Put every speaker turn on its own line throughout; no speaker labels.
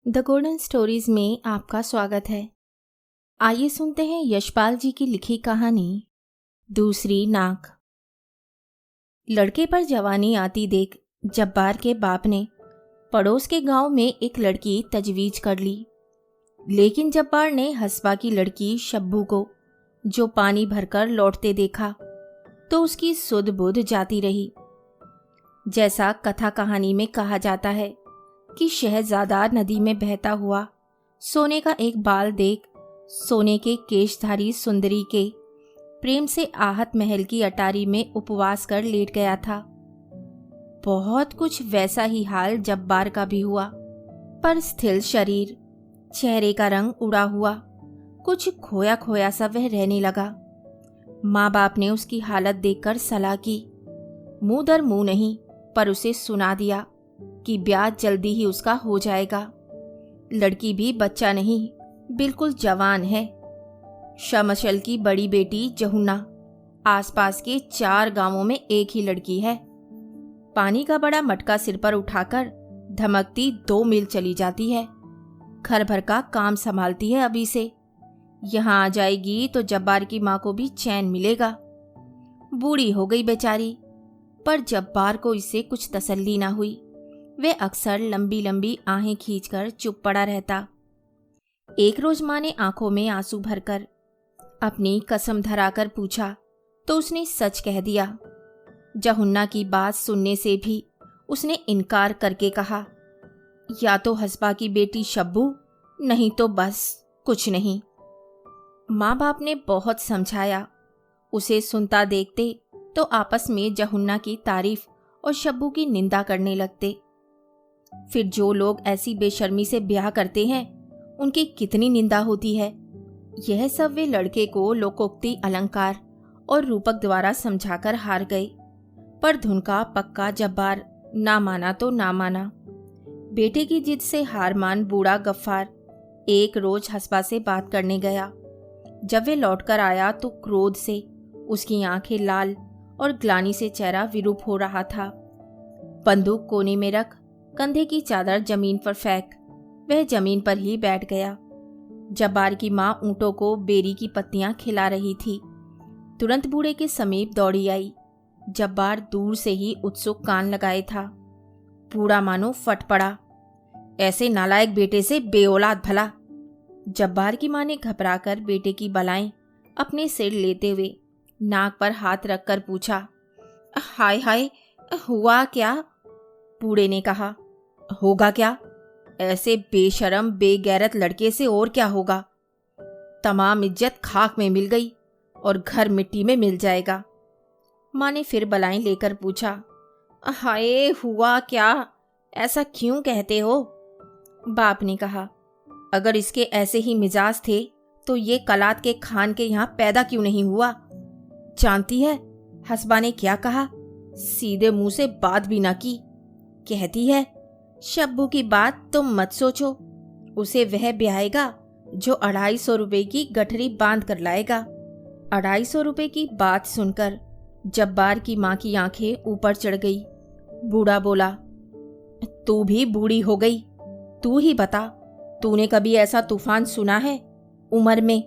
The golden stories में आपका स्वागत है। आइए सुनते हैं यशपाल जी की लिखी कहानी दूसरी नाक। लड़के पर जवानी आती देख जब्बार के बाप ने पड़ोस के गांव में एक लड़की तजवीज कर ली। लेकिन जब्बार ने हस्बा की लड़की शब्बू को जो पानी भरकर लौटते देखा तो उसकी सुध बुध जाती रही। जैसा कथा कहानी में कहा जाता है कि शहजादा नदी में बहता हुआ सोने का एक बाल देख सोने के केशधारी सुंदरी के प्रेम से आहत महल की अटारी में उपवास कर लेट गया था। बहुत कुछ वैसा ही हाल जब्बार का भी हुआ, पर स्थिर शरीर, चेहरे का रंग उड़ा हुआ, कुछ खोया खोया सा वह रहने लगा। माँ बाप ने उसकी हालत देखकर सलाह की, मुंह दर मुंह नहीं पर उसे सुना दिया कि ब्याह जल्दी ही उसका हो जाएगा। लड़की भी बच्चा नहीं, बिल्कुल जवान है। शमशल की बड़ी बेटी जहुन्ना, आसपास के 4 गांवों में एक ही लड़की है। पानी का बड़ा मटका सिर पर उठाकर धमकती 2 मील चली जाती है। घर भर का काम संभालती है अभी से। यहाँ आ जाएगी तो जब्बार की माँ को भी चैन मिलेगा। बूढ़ी हो गई बेचारी, पर जब्बार को इससे कुछ तसल्ली ना हुई। वे अक्सर लंबी लंबी आहें खींचकर चुप पड़ा रहता। एक रोज माँ ने आंखों में आंसू भरकर अपनी कसम धराकर पूछा तो उसने सच कह दिया। जहुन्ना की बात सुनने से भी उसने इनकार करके कहा, या तो हस्बा की बेटी शब्बू, नहीं तो बस कुछ नहीं। माँ बाप ने बहुत समझाया। उसे सुनता देखते तो आपस में जहुन्ना की तारीफ और शब्बू की निंदा करने लगते। फिर जो लोग ऐसी बेशर्मी से ब्याह करते हैं उनकी कितनी निंदा होती है। यह सब वे लड़के को लोकोक्ति अलंकार और रूपक द्वारा समझाकर हार गए। पर धुन का पक्का जब्बार ना माना तो ना माना। बेटे की जिद से हार मान बूढ़ा गफ्फार एक रोज हस्बा से बात करने गया। जब वे लौटकर आया तो क्रोध से उसकी आंखें लाल और ग्लानि से चेहरा विरूप हो रहा था। बंदूक कोने में रख कंधे की चादर जमीन पर फेंक वह जमीन पर ही बैठ गया। जब्बार की माँ ऊंटों को बेरी की पत्तियां खिला रही थी। तुरंत बूढ़े के समीप दौड़ी आई। जब्बार दूर से ही उत्सुक कान लगाए था। बूढ़ा मानो फट पड़ा, ऐसे नालायक बेटे से बेऔलाद भला। जब्बार की माँ ने घबराकर बेटे की बलाएं अपने सिर लेते हुए नाक पर हाथ रखकर पूछा, हाय हाय, हुआ क्या? बूढ़े ने कहा, होगा क्या? ऐसे बेशरम बेगैरत लड़के से और क्या होगा। तमाम इज्जत खाक में मिल गई और घर मिट्टी में मिल जाएगा। माँ ने फिर बलाएं लेकर पूछा, हाय हुआ क्या? ऐसा क्यों कहते हो? बाप ने कहा, अगर इसके ऐसे ही मिजाज थे तो ये कलात के खान के यहाँ पैदा क्यों नहीं हुआ? जानती है हस्बा ने क्या कहा? सीधे मुंह से बात भी ना की। कहती है, शब्बू की बात तुम मत सोचो, उसे वह ब्याहेगा जो 250 रुपए की गठरी बांध कर लाएगा। 250 रुपए की बात सुनकर जब्बार की माँ की आंखें ऊपर चढ़ गई। बूढ़ा बोला, तू भी बूढ़ी हो गई, तू ही बता, तूने कभी ऐसा तूफान सुना है? उम्र में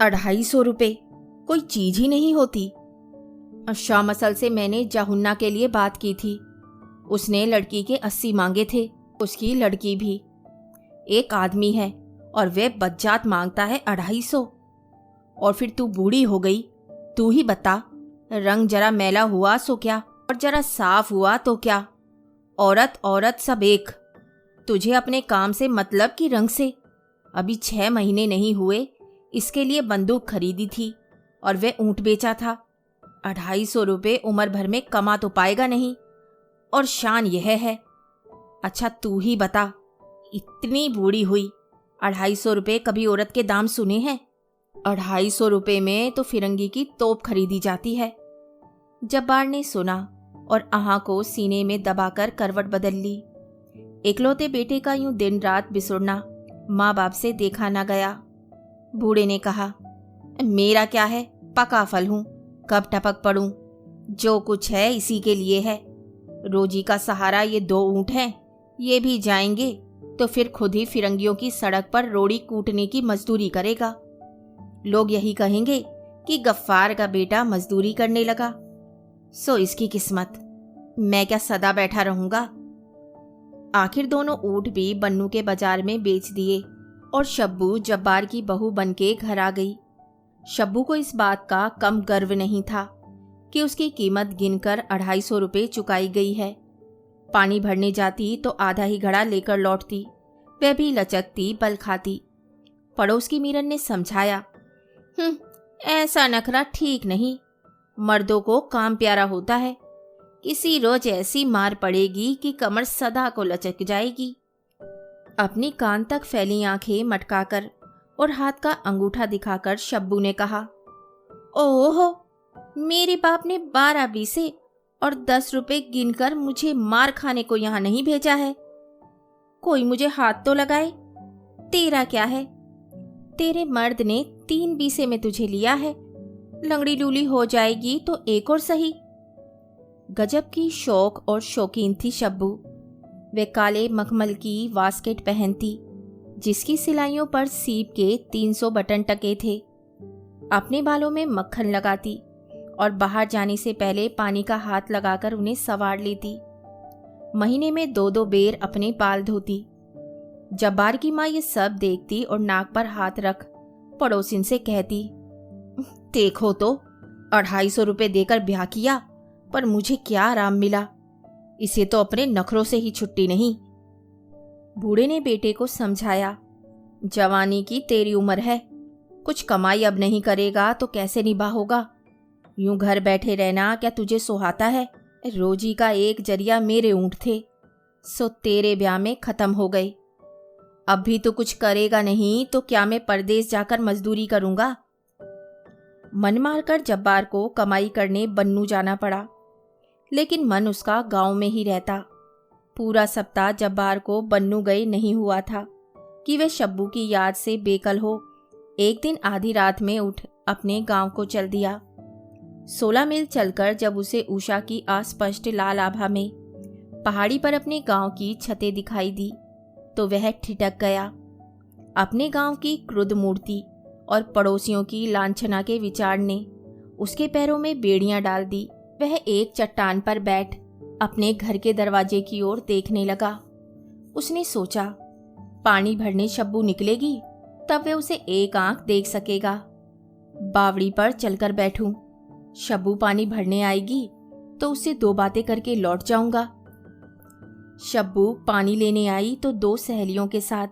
250 रुपए कोई चीज ही नहीं होती। शाम असल से मैंने जहुन्ना के लिए बात की थी। उसने लड़की के 80 मांगे थे, उसकी लड़की भी। एक आदमी है और वे बज्जात मांगता है 250। और फिर तू बूढ़ी हो गई, तू ही बता, रंग जरा मैला हुआ सो क्या और जरा साफ हुआ तो क्या? औरत औरत सब एक। तुझे अपने काम से मतलब कि रंग से? अभी 6 महीने नहीं हुए इसके लिए बंदूक खरीदी थी और वे ऊंट बेचा था। 250 रुपये उम्र भर में कमा तो पाएगा नहीं। और शान यह है, अच्छा तू ही बता, इतनी बूढ़ी हुई 250 रुपये कभी औरत के दाम सुने हैं? 250 रुपये में तो फिरंगी की तोप खरीदी जाती है। जब्बार ने सुना और आहा को सीने में दबाकर करवट बदल ली। इकलौते बेटे का यूं दिन रात बिसुरना माँ बाप से देखा ना गया। बूढ़े ने कहा, मेरा क्या है, पका फल हूं, कब टपक पड़ूं। जो कुछ है इसी के लिए है। रोजी का सहारा ये 2 ऊंट हैं, ये भी जाएंगे, तो फिर खुद ही फिरंगियों की सड़क पर रोड़ी कूटने की मजदूरी करेगा। लोग यही कहेंगे कि गफ्फार का बेटा मजदूरी करने लगा। सो इसकी किस्मत, मैं क्या सदा बैठा रहूंगा। आखिर दोनों ऊँट भी बन्नू के बाजार में बेच दिए और शब्बू जब्बार की बहू बनके घर आ गई। शब्बू को इस बात का कम गर्व नहीं था कि उसकी कीमत गिनकर 250 रुपये चुकाई गई है। पानी भरने जाती तो आधा ही घड़ा लेकर लौटती, वह भी लचकती बल खाती। पड़ोस की मीरन ने समझाया, ऐसा नखरा ठीक नहीं, मर्दों को काम प्यारा होता है। किसी रोज ऐसी मार पड़ेगी कि कमर सदा को लचक जाएगी। अपनी कान तक फैली आंखें मटकाकर और हाथ का अंगूठा दिखाकर शब्बू ने कहा, ओहो, मेरे बाप ने 12 बीसे और 10 रुपए गिनकर मुझे मार खाने को यहाँ नहीं भेजा है। कोई मुझे हाथ तो लगाए। तेरा क्या है? तेरे मर्द ने 3 बीसे में तुझे लिया है। लंगड़ी लूली हो जाएगी तो एक और सही। गजब की शौक और शौकीन थी शब्बू। वे काले मखमल की वास्केट पहनती, जिसकी सिलाइयों पर सीप के 300 बटन टके थे। अपने बालों में मक्खन लगाती और बाहर जाने से पहले पानी का हाथ लगाकर उन्हें संवार लेती। महीने में 2-2 बेर अपने बाल धोती। जब्बार की माँ ये सब देखती और नाक पर हाथ रख पड़ोसिन से कहती, देखो तो, 250 रुपये देकर ब्याह किया, पर मुझे क्या आराम मिला। इसे तो अपने नखरों से ही छुट्टी नहीं। बूढ़े ने बेटे को समझाया, जवानी की तेरी उम्र है, कुछ कमाई अब नहीं करेगा तो कैसे निभा होगा। यूं घर बैठे रहना क्या तुझे सुहाता है? रोजी का एक जरिया मेरे ऊँट थे, सो तेरे ब्याह में खत्म हो गए। अब भी तो कुछ करेगा नहीं तो क्या मैं परदेश जाकर मजदूरी करूंगा। मन मारकर जब्बार को कमाई करने बन्नू जाना पड़ा, लेकिन मन उसका गांव में ही रहता। पूरा सप्ताह जब्बार को बन्नू गए नहीं हुआ था कि वह शब्बू की याद से बेकल हो एक दिन आधी रात में उठ अपने गांव को चल दिया। 16 मील चलकर जब उसे उषा की अस्पष्ट लाल आभा में पहाड़ी पर अपने गांव की छतें दिखाई दी तो वह ठिठक गया। अपने गांव की क्रुद्ध मूर्ति और पड़ोसियों की लांछना के विचार ने उसके पैरों में बेड़ियां डाल दी। वह एक चट्टान पर बैठ अपने घर के दरवाजे की ओर देखने लगा। उसने सोचा, पानी भरने शब्बू निकलेगी तब वह उसे एक आंख देख सकेगा। बावड़ी पर चलकर बैठूं, शब्बू पानी भरने आएगी तो उससे 2 बातें करके लौट जाऊंगा। शब्बू पानी लेने आई तो 2 सहेलियों के साथ।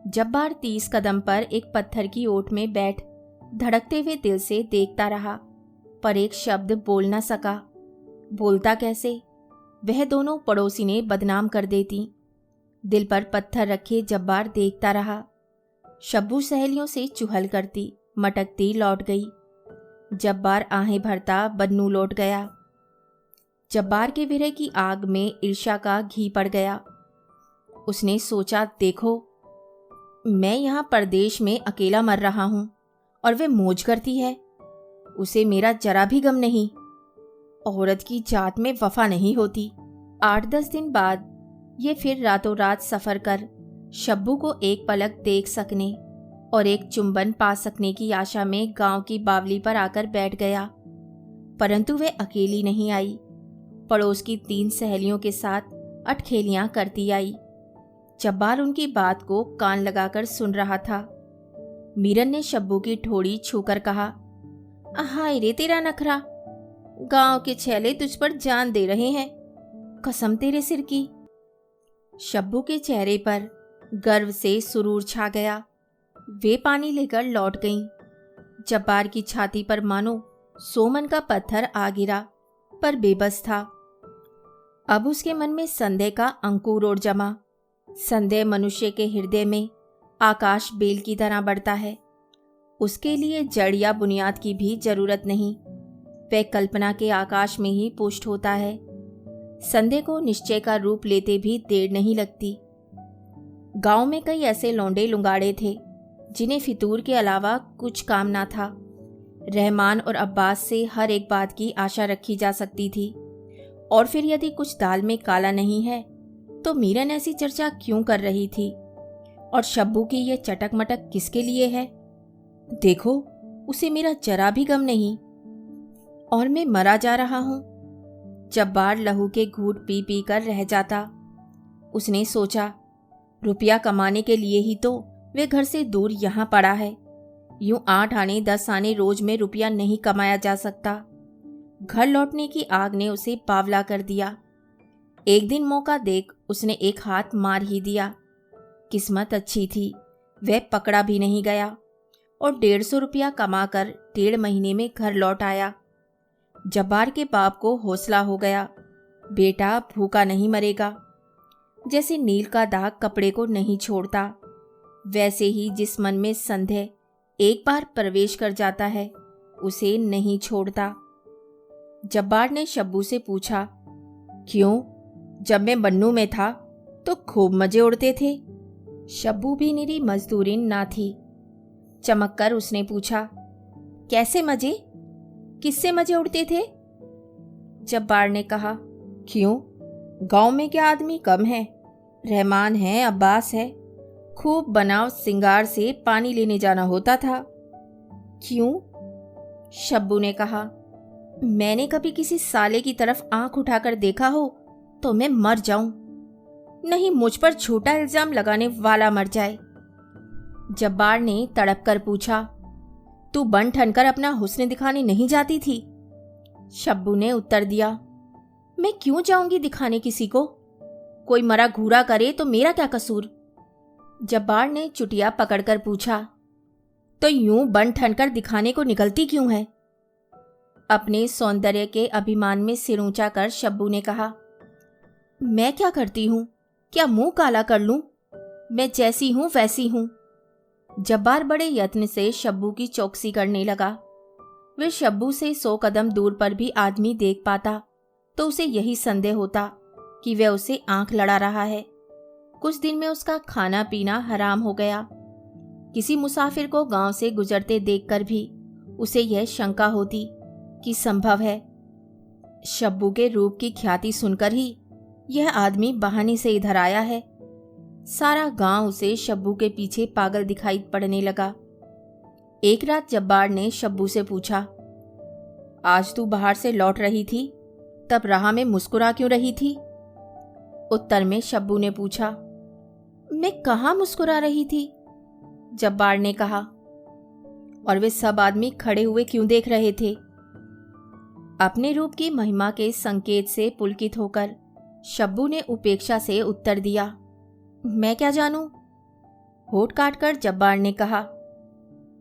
जब्बार 30 कदम पर एक पत्थर की ओट में बैठ धड़कते हुए दिल से देखता रहा, पर एक शब्द बोल न सका। बोलता कैसे? वह दोनों पड़ोसी ने बदनाम कर देती। दिल पर पत्थर रखे जब्बार देखता रहा। शब्बू सहेलियों से चुहल करती मटकती लौट गई। जब्बार आहें भरता बन्नू लौट गया। जब्बार के विरह की आग में ईर्ष्या का घी पड़ गया। उसने सोचा, देखो, मैं यहाँ परदेश में अकेला मर रहा हूँ और वे मौज करती है। उसे मेरा जरा भी गम नहीं। औरत की जात में वफा नहीं होती। 8-10 दिन बाद ये फिर रातों रात सफ़र कर शब्बू को एक पलक देख सकने और एक चुंबन पा सकने की आशा में गांव की बावली पर आकर बैठ गया। परंतु वे अकेली नहीं आई। पड़ोस की 3 सहेलियों के साथ अटखेलियां करती आई। जब्बार उनकी बात को कान लगाकर सुन रहा था। मीरन ने शब्बू की ठोड़ी छूकर कहा, हाय रे तेरा नखरा, गांव के छैले तुझ पर जान दे रहे हैं, कसम तेरे सिर की। शब्बू के चेहरे पर गर्व से सुरूर छा गया। वे पानी लेकर लौट गईं। जब्बार की छाती पर मानो 100 मन का पत्थर आ गिरा, पर बेबस था। अब उसके मन में संदेह का अंकुर ओढ़ जमा। संदेह मनुष्य के हृदय में आकाश बेल की तरह बढ़ता है। उसके लिए जड़ या बुनियाद की भी जरूरत नहीं, वह कल्पना के आकाश में ही पुष्ट होता है। संदेह को निश्चय का रूप लेते भी देर नहीं लगती। गांव में कई ऐसे लौंडे लुंगाड़े थे जिन्हें फितूर के अलावा कुछ काम ना था। रहमान और अब्बास से हर एक बात की आशा रखी जा सकती थी, और फिर यदि कुछ दाल में काला नहीं है तो मीरन ऐसी चर्चा क्यों कर रही थी? और शब्बू की ये चटक मटक किसके लिए है? देखो, उसे मेरा जरा भी गम नहीं और मैं मरा जा रहा हूं। जब्बार लहू के घूंट पी पी कर रह जाता। उसने सोचा, रुपया कमाने के लिए ही तो वे घर से दूर यहां पड़ा है। यूं 8 आने 10 आने रोज में रुपया नहीं कमाया जा सकता। घर लौटने की आग ने उसे बावला कर दिया। एक दिन मौका देख उसने एक हाथ मार ही दिया। किस्मत अच्छी थी, वह पकड़ा भी नहीं गया और 150 रुपया कमाकर 1.5 महीने में घर लौट आया। जब्बार के बाप को हौसला हो गया, बेटा भूखा नहीं मरेगा। जैसे नील का दाग कपड़े को नहीं छोड़ता, वैसे ही जिस मन में संदेह एक बार प्रवेश कर जाता है उसे नहीं छोड़ता। जब्बार ने शब्बू से पूछा, क्यों? जब मैं बन्नू में था तो खूब मजे उड़ते थे। शब्बू भी निरी मजदूरिन ना थी। चमककर उसने पूछा, कैसे मजे? किससे मजे उड़ते थे? जब्बार ने कहा, क्यों, गांव में क्या आदमी कम है? रहमान है, अब्बास है, खूब बनाव सिंगार से पानी लेने जाना होता था। क्यों? शब्बू ने कहा, मैंने कभी किसी साले की तरफ आंख उठाकर देखा हो तो मैं मर जाऊं, नहीं मुझ पर झूठा इल्जाम लगाने वाला मर जाए। जब्बार ने तड़प कर पूछा, तू बन ठनकर अपना हुस्न दिखाने नहीं जाती थी? शब्बू ने उत्तर दिया, मैं क्यों जाऊंगी दिखाने किसी को? कोई मरा घूरा करे तो मेरा क्या कसूर? जब्बार ने चुटिया पकड़कर पूछा, तो यूं बन ठनकर दिखाने को निकलती क्यों है? अपने सौंदर्य के अभिमान में सिर ऊंचा कर शब्बू ने कहा, मैं क्या करती हूं? क्या मुंह काला कर लूं? मैं जैसी हूं वैसी हूं। जब्बार बड़े यत्न से शब्बू की चौकसी करने लगा। वे शब्बू से 100 कदम दूर पर भी आदमी देख पाता तो उसे यही संदेह होता कि वह उसे आंख लड़ा रहा है। कुछ दिन में उसका खाना पीना हराम हो गया। किसी मुसाफिर को गांव से गुजरते देखकर भी उसे यह शंका होती कि संभव है शब्बू के रूप की ख्याति सुनकर ही यह आदमी बहाने से इधर आया है। सारा गांव उसे शब्बू के पीछे पागल दिखाई पड़ने लगा। एक रात जब्बार ने शब्बू से पूछा, आज तू बाहर से लौट रही थी, तब राह में मुस्कुरा क्यों रही थी? उत्तर में शब्बू ने पूछा, मैं कहाँ मुस्कुरा रही थी? जब्बार ने कहा, और वे सब आदमी खड़े हुए क्यों देख रहे थे? अपने रूप की महिमा के संकेत से पुलकित होकर शब्बू ने उपेक्षा से उत्तर दिया, मैं क्या जानूं? होठ काटकर जब्बार ने कहा,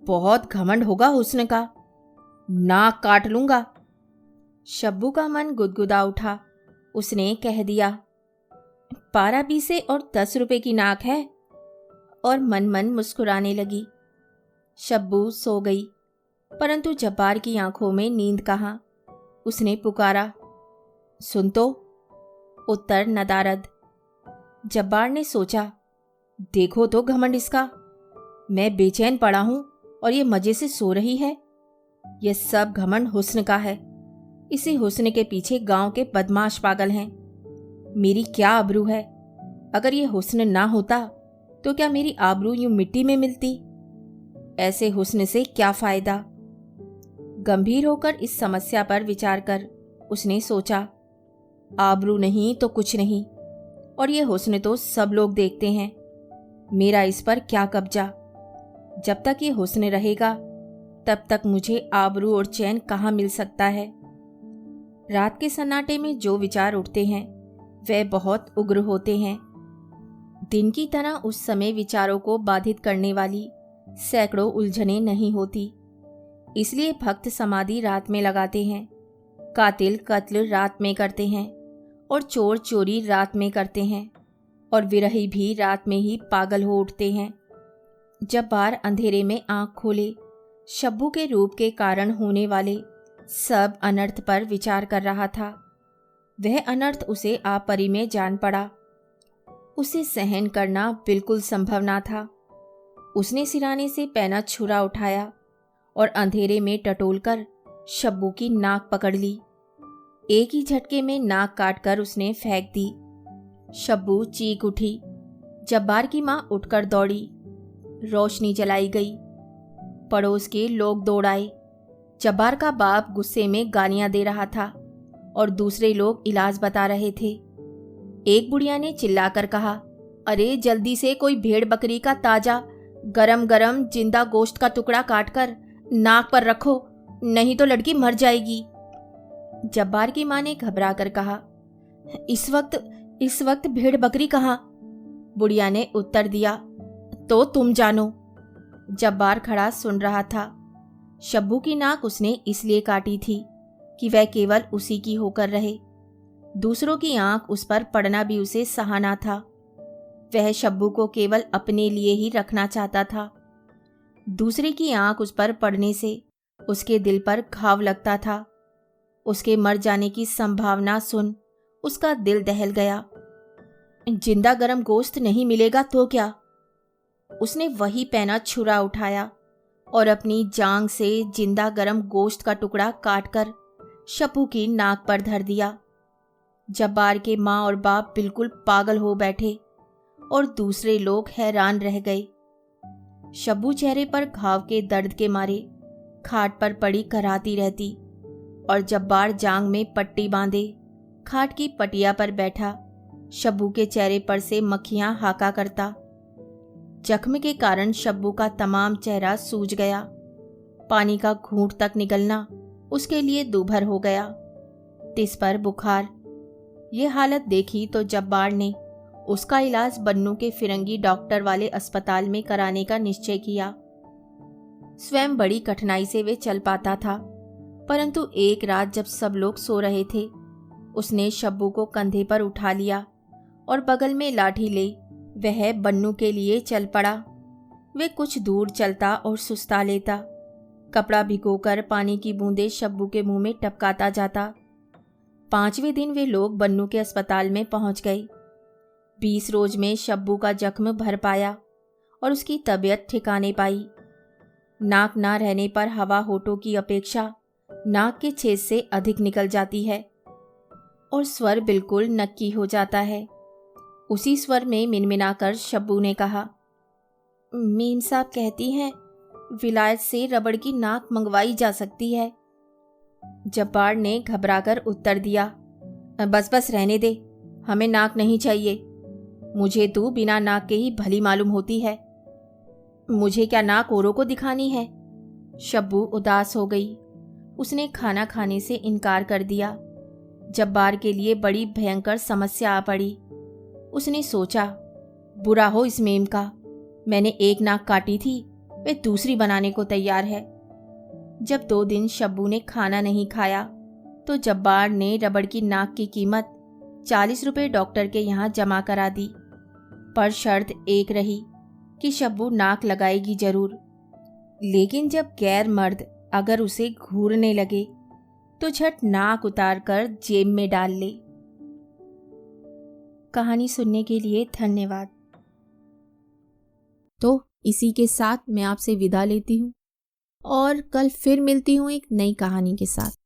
बहुत घमंड होगा हुस्न का, नाक काट लूंगा। शब्बू का मन गुदगुदा उठा। उसने कह दिया, 12 पैसे और 10 रुपए की नाक है, और मन मन मुस्कुराने लगी। शब्बू सो गई, परंतु जब्बार की आंखों में नींद कहाँ। उसने पुकारा, सुन तो। उत्तर नदारद। जब्बार ने सोचा, देखो तो घमंड इसका, मैं बेचैन पड़ा हूं और ये मजे से सो रही है। यह सब घमंड हुस्न का है। इसी हुस्न के पीछे गांव के बदमाश पागल हैं। मेरी क्या आबरू है? अगर ये हुस्न ना होता तो क्या मेरी आबरू यूं मिट्टी में मिलती? ऐसे हुस्न से क्या फायदा? गंभीर होकर इस समस्या पर विचार कर उसने सोचा, आबरू नहीं तो कुछ नहीं, और ये हुस्न तो सब लोग देखते हैं। मेरा इस पर क्या कब्जा? जब तक ये हुस्न रहेगा तब तक मुझे आबरू और चैन कहाँ मिल सकता है? रात के सन्नाटे में जो विचार उठते हैं वे बहुत उग्र होते हैं। दिन की तरह उस समय विचारों को बाधित करने वाली सैकड़ों उलझनें नहीं होती। इसलिए भक्त समाधि रात में लगाते हैं, कातिल कत्ल रात में करते हैं, और चोर चोरी रात में करते हैं, और विरही भी रात में ही पागल हो उठते हैं। जब्बार अंधेरे में आंख खोले शब्बू के रूप के कारण होने वाले सब अनर्थ पर विचार कर रहा था। वह अनर्थ उसे आपरी में जान पड़ा। उसे सहन करना बिल्कुल संभव ना था। उसने सिराने से पैना छुरा उठाया और अंधेरे में टटोलकर शब्बू की नाक पकड़ ली। एक ही झटके में नाक काटकर उसने फेंक दी। शब्बू चीख उठी। जब्बार की माँ उठकर दौड़ी। रोशनी जलाई गई। पड़ोस के लोग दौड़ आए। जब्बार का बाप गुस्से में गालियां दे रहा था और दूसरे लोग इलाज बता रहे थे। एक बुढ़िया ने चिल्लाकर कहा, अरे जल्दी से कोई भेड़ बकरी का ताजा गरम गरम जिंदा गोश्त का टुकड़ा काटकर नाक पर रखो, नहीं तो लड़की मर जाएगी। जब्बार की माँ ने घबरा कर कहा, इस वक्त भेड़ बकरी कहाँ? बुढ़िया ने उत्तर दिया, तो तुम जानो। जब्बार खड़ा सुन रहा था। शब्बू की नाक उसने इसलिए काटी थी कि वह केवल उसी की होकर रहे। दूसरों की आंख उस पर पड़ना भी उसे सहाना था। वह शब्बू को केवल अपने लिए ही रखना चाहता था। दूसरे की आंख उस पर पड़ने से उसके दिल पर घाव लगता था। उसके मर जाने की संभावना सुन उसका दिल दहल गया। जिंदा गरम गोश्त नहीं मिलेगा तो क्या? उसने वही पैना छुरा उठाया और अपनी जांग से जिंदा गरम गोश्त का टुकड़ा काटकर शब्बू की नाक पर धर दिया। जब्बार के माँ और बाप बिल्कुल पागल हो बैठे और दूसरे लोग हैरान रह गए। शब्बू चेहरे पर घाव के दर्द के मारे खाट पर पड़ी कराहती रहती और जब्बार जांग में पट्टी बांधे खाट की पटिया पर बैठा शब्बू के चेहरे पर से मक्खियां हाका करता। जख्म के कारण शब्बू का तमाम चेहरा सूज गया। पानी का घूंट तक निकलना उसके लिए दूभर हो गया। तिस पर बुखार। ये हालत देखी तो जब्बार ने उसका इलाज बन्नू के फिरंगी डॉक्टर वाले अस्पताल में कराने का निश्चय किया। स्वयं बड़ी कठिनाई से वे चल पाता था, परंतु एक रात जब सब लोग सो रहे थे, उसने शब्बू को कंधे पर उठा लिया और बगल में लाठी ले वह बन्नू के लिए चल पड़ा। वे कुछ दूर चलता और सुस्ता लेता। कपड़ा भिगोकर पानी की बूंदें शब्बू के मुंह में टपकाता जाता। 5वें दिन वे लोग बन्नू के अस्पताल में पहुंच गए। 20 रोज में शब्बू का जख्म भर पाया और उसकी तबीयत ठिकाने पाई। नाक ना रहने पर हवा होठों की अपेक्षा नाक के छेद से अधिक निकल जाती है और स्वर बिल्कुल नक्की हो जाता है। उसी स्वर में मिनमिनाकर शब्बू ने कहा, मीम साहब कहती हैं विलायत से रबड़ की नाक मंगवाई जा सकती है। जब्बार ने घबराकर उत्तर दिया, बस बस रहने दे, हमें नाक नहीं चाहिए। मुझे तू बिना नाक के ही भली मालूम होती है। मुझे क्या नाक औरों को दिखानी है? शब्बू उदास हो गई। उसने खाना खाने से इनकार कर दिया। जब्बार के लिए बड़ी भयंकर समस्या आ पड़ी। उसने सोचा, बुरा हो इस मेम का, मैंने एक नाक काटी थी, वे दूसरी बनाने को तैयार है। जब 2 दिन शब्बू ने खाना नहीं खाया तो जब्बार ने रबड़ की नाक की कीमत 40 रुपये डॉक्टर के यहाँ जमा करा दी, पर शर्त एक रही कि शब्बू नाक लगाएगी जरूर, लेकिन जब गैर मर्द अगर उसे घूरने लगे तो झट नाक उतार कर जेब में डाल ले। कहानी सुनने के लिए धन्यवाद। तो इसी के साथ मैं आपसे विदा लेती हूँ और कल फिर मिलती हूँ एक नई कहानी के साथ।